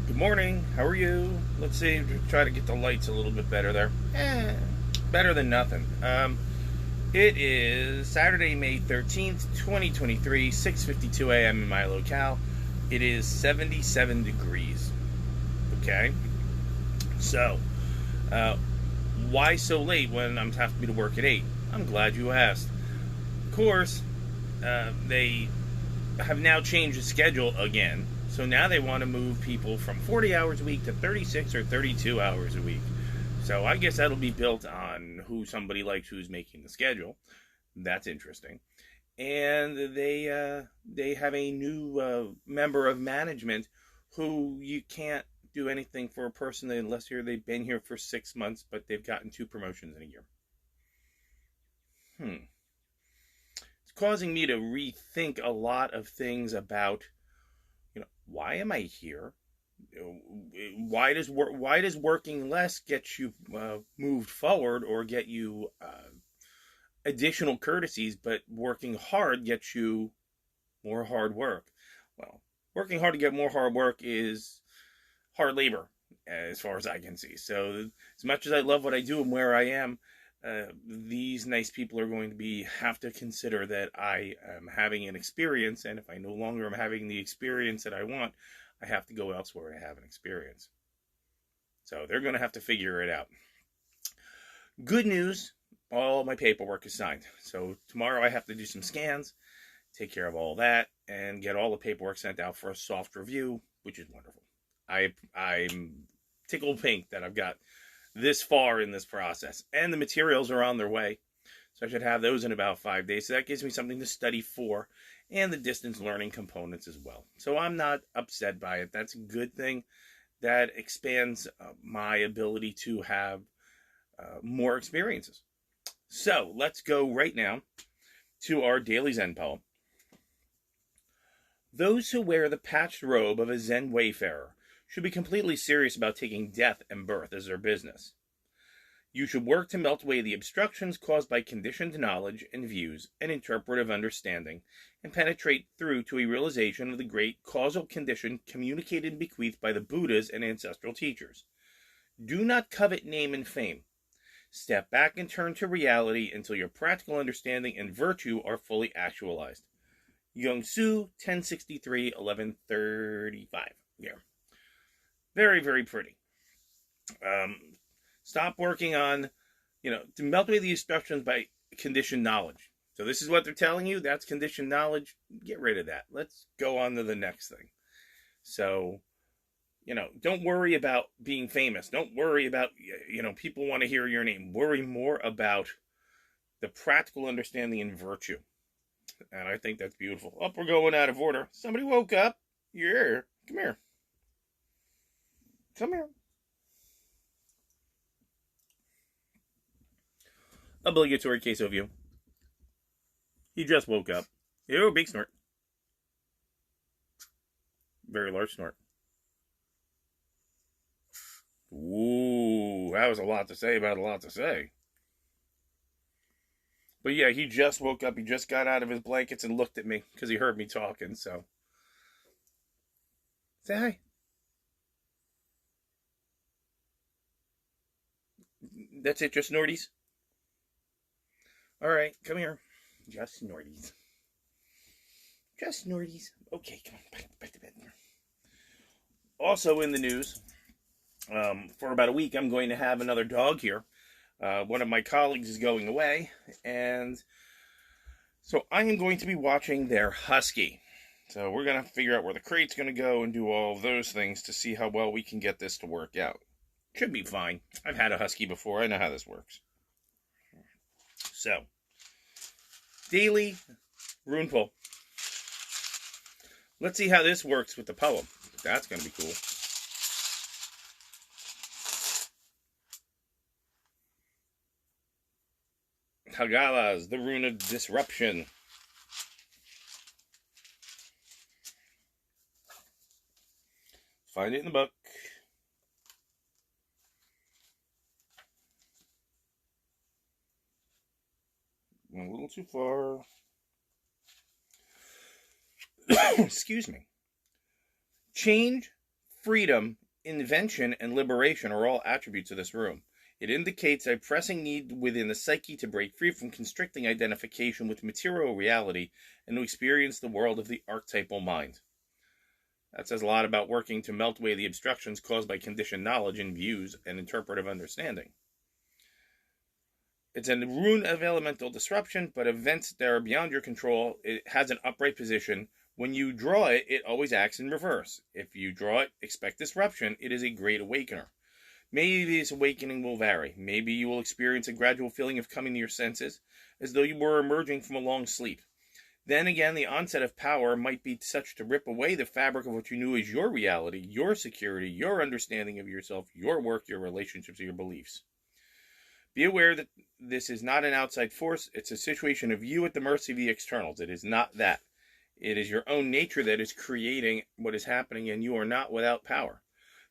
Good morning. How are you? Let's see. Try to get the lights a little bit better there. Better than nothing. It is Saturday, May 13th, 2023, 6:52 a.m. in my locale. It is 77 degrees. Okay. So, uh, why so late when I'm having to work at 8? I'm glad you asked. Of course, they have now changed the schedule again. So now they want to move people from 40 hours a week to 36 or 32 hours a week. So I guess that'll be built on who somebody likes who's making the schedule. That's interesting. And they have a new member of management who you can't do anything for a person unless they've been here for 6 months, but they've gotten 2 promotions in a year. Hmm. It's causing me to rethink a lot of things about, why am I here? Why does working less get you moved forward or get you additional courtesies, but working hard gets you more hard work? Well, working hard to get more hard work is hard labor, as far as I can see. So, as much as I love what I do and where I am, these nice people are going to have to consider that I am having an experience, and if I no longer am having the experience that I want, I have to go elsewhere to have an experience. So they're going to have to figure it out. Good news, all my paperwork is signed. So tomorrow I have to do some scans, take care of all that, and get all the paperwork sent out for a soft review, which is wonderful. I'm tickled pink that I've got this far in this process, and the materials are on their way. So I should have those in about 5 days. So that gives me something to study for, and the distance learning components as well. So I'm not upset by it. That's a good thing. That expands my ability to have more experiences. So let's go right now to our daily Zen poem. Those who wear the patched robe of a Zen wayfarer should be completely serious about taking death and birth as their business. You should work to melt away the obstructions caused by conditioned knowledge and views and interpretive understanding, and penetrate through to a realization of the great causal condition communicated and bequeathed by the Buddhas and ancestral teachers. Do not covet name and fame. Step back and turn to reality until your practical understanding and virtue are fully actualized. Young Su, 1063, 1135. Yeah. Very, very pretty. Stop working on, to melt away the obstructions by conditioned knowledge. So this is what they're telling you. That's conditioned knowledge. Get rid of that. Let's go on to the next thing. So, don't worry about being famous. Don't worry about, people want to hear your name. Worry more about the practical understanding and virtue. And I think that's beautiful. We're going out of order. Somebody woke up. Yeah. Come here. Come here. Obligatory case of you. He just woke up. Ew, big snort. Very large snort. Ooh, that was a lot to say about a lot to say. But yeah, he just woke up. He just got out of his blankets and looked at me because he heard me talking. So, say hi. That's it, just snorties? All right, come here. Just snorties. Just snorties. Okay, come on, back to bed. Also in the news, for about a week, I'm going to have another dog here. One of my colleagues is going away, and so I am going to be watching their husky. So we're going to figure out where the crate's going to go and do all of those things to see how well we can get this to work out. Should be fine. I've had a husky before. I know how this works. So, daily rune pull. Let's see how this works with the poem. That's going to be cool. Hagalas, the rune of disruption. Find it in the book. Went a little too far. Excuse me. Change, Freedom, invention, and liberation are all attributes of this rune. It indicates a pressing need within the psyche to break free from constricting identification with material reality and to experience the world of the archetypal mind. That says a lot about working to melt away the obstructions caused by conditioned knowledge and views and interpretive understanding. It's a rune of elemental disruption, but events that are beyond your control. It has an upright position. When you draw it, it always acts in reverse. If you draw it, expect disruption. It is a great awakener. Maybe this awakening will vary. Maybe you will experience a gradual feeling of coming to your senses, as though you were emerging from a long sleep. Then again, the onset of power might be such to rip away the fabric of what you knew as your reality, your security, your understanding of yourself, your work, your relationships, your beliefs. Be aware that this is not an outside force. It's a situation of you at the mercy of the externals. It is not that. It is your own nature that is creating what is happening, and you are not without power.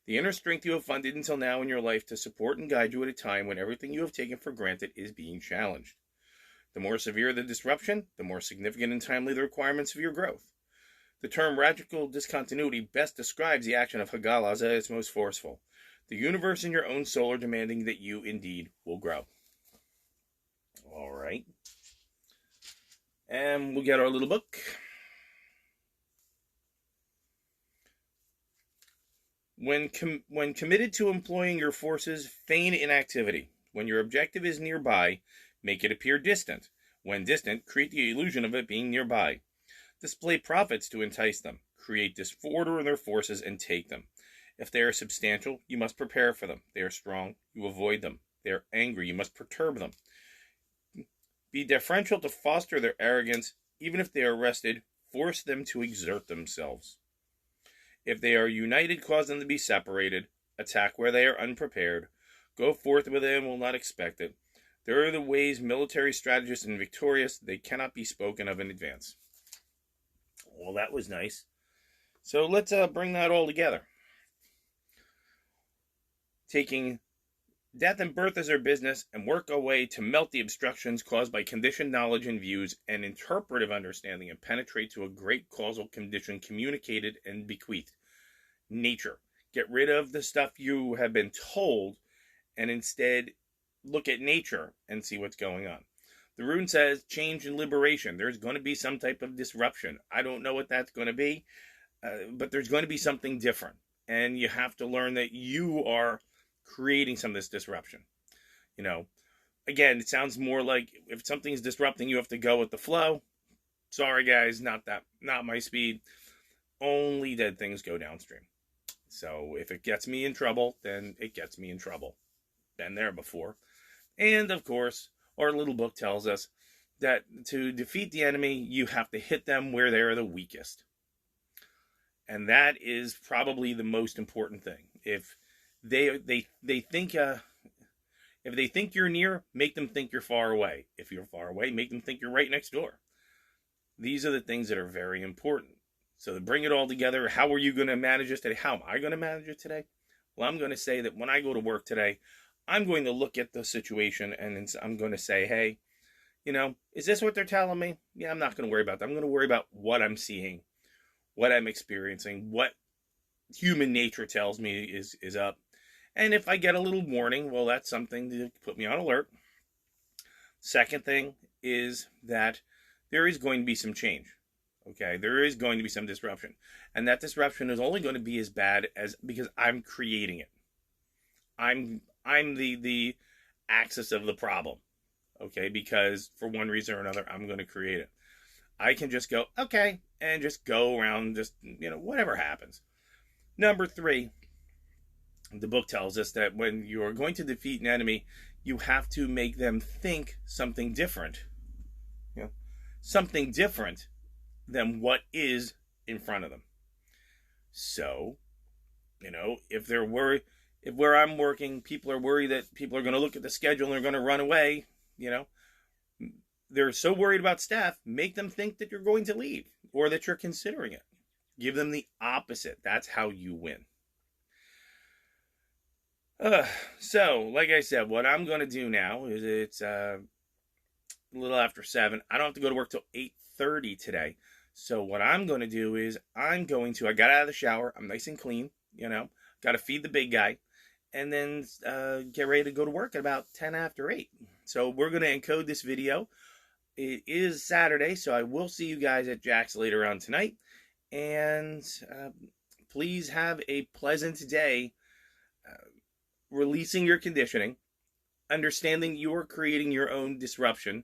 The inner strength you have funded until now in your life to support and guide you at a time when everything you have taken for granted is being challenged. The more severe the disruption, the more significant and timely the requirements of your growth. The term radical discontinuity best describes the action of Hagala at its most forceful. The universe and your own soul are demanding that you indeed will grow. All right. And we'll get our little book. When committed to employing your forces, feign inactivity. When your objective is nearby, make it appear distant. When distant, create the illusion of it being nearby. Display profits to entice them. Create disorder in their forces and take them. If they are substantial, you must prepare for them. They are strong, you avoid them. They are angry, you must perturb them. Be deferential to foster their arrogance. Even if they are rested, force them to exert themselves. If they are united, cause them to be separated. Attack where they are unprepared. Go forth where they will not expect it. There are the ways military strategists and victorious. They cannot be spoken of in advance. Well, that was nice. So let's bring that all together. Taking death and birth as our business and work away to melt the obstructions caused by conditioned knowledge and views and interpretive understanding and penetrate to a great causal condition communicated and bequeathed. Nature. Get rid of the stuff you have been told and instead look at nature and see what's going on. The rune says change and liberation. There's going to be some type of disruption. I don't know what that's going to be, but there's going to be something different. And you have to learn that you are creating some of this disruption. You know, again, it sounds more like if something's disrupting, you have to go with the flow. Sorry, guys, not my speed. Only dead things go downstream. So if it gets me in trouble, then it gets me in trouble. Been there before. And of course, our little book tells us that to defeat the enemy, you have to hit them where they are the weakest. And that is probably the most important thing. If they think if they think you're near, make them think you're far away. If you're far away, make them think you're right next door. These are the things that are very important. So to bring it all together, how are you going to manage this today? How am I going to manage it today? Well, I'm going to say that when I go to work today, I'm going to look at the situation and I'm going to say, hey, you know, is this what they're telling me? Yeah, I'm not going to worry about that. I'm going to worry about what I'm seeing, what I'm experiencing, what human nature tells me is up. And if I get a little warning, well, that's something to put me on alert. Second thing is that there is going to be some change. Okay, there is going to be some disruption. And that disruption is only going to be as bad as because I'm creating it. I'm the axis of the problem. Okay, because for one reason or another, I'm going to create it. I can just go, okay, and just go around, just, you know, whatever happens. Number 3, the book tells us that when you are going to defeat an enemy, you have to make them think something different. You know, something different than what is in front of them. So, you know, if they're worried, if where I'm working, people are worried that people are going to look at the schedule and they're going to run away, you know, they're so worried about staff, make them think that you're going to leave or that you're considering it. Give them the opposite. That's how you win. So, like I said, what I'm going to do now is it's a little after 7. I don't have to go to work till 8:30 today. So what I'm going to do is I got out of the shower. I'm nice and clean. got to feed the big guy, and then get ready to go to work at about 10 after 8. So we're going to encode this video. It is Saturday, so I will see you guys at Jack's later on tonight. And please have a pleasant day releasing your conditioning, understanding you are creating your own disruption,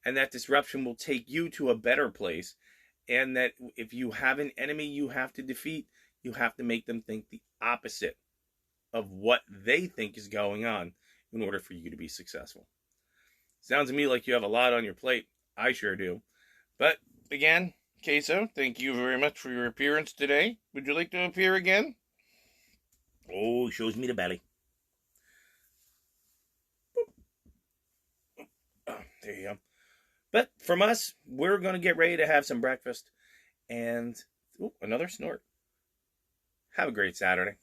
and that disruption will take you to a better place. And that if you have an enemy you have to defeat, you have to make them think the opposite of what they think is going on in order for you to be successful. Sounds to me like you have a lot on your plate. I sure do. But again, Queso, thank you very much for your appearance today. Would you like to appear again? Oh, shows me the belly. Oh, there you go. But from us, we're going to get ready to have some breakfast. And another snort. Have a great Saturday.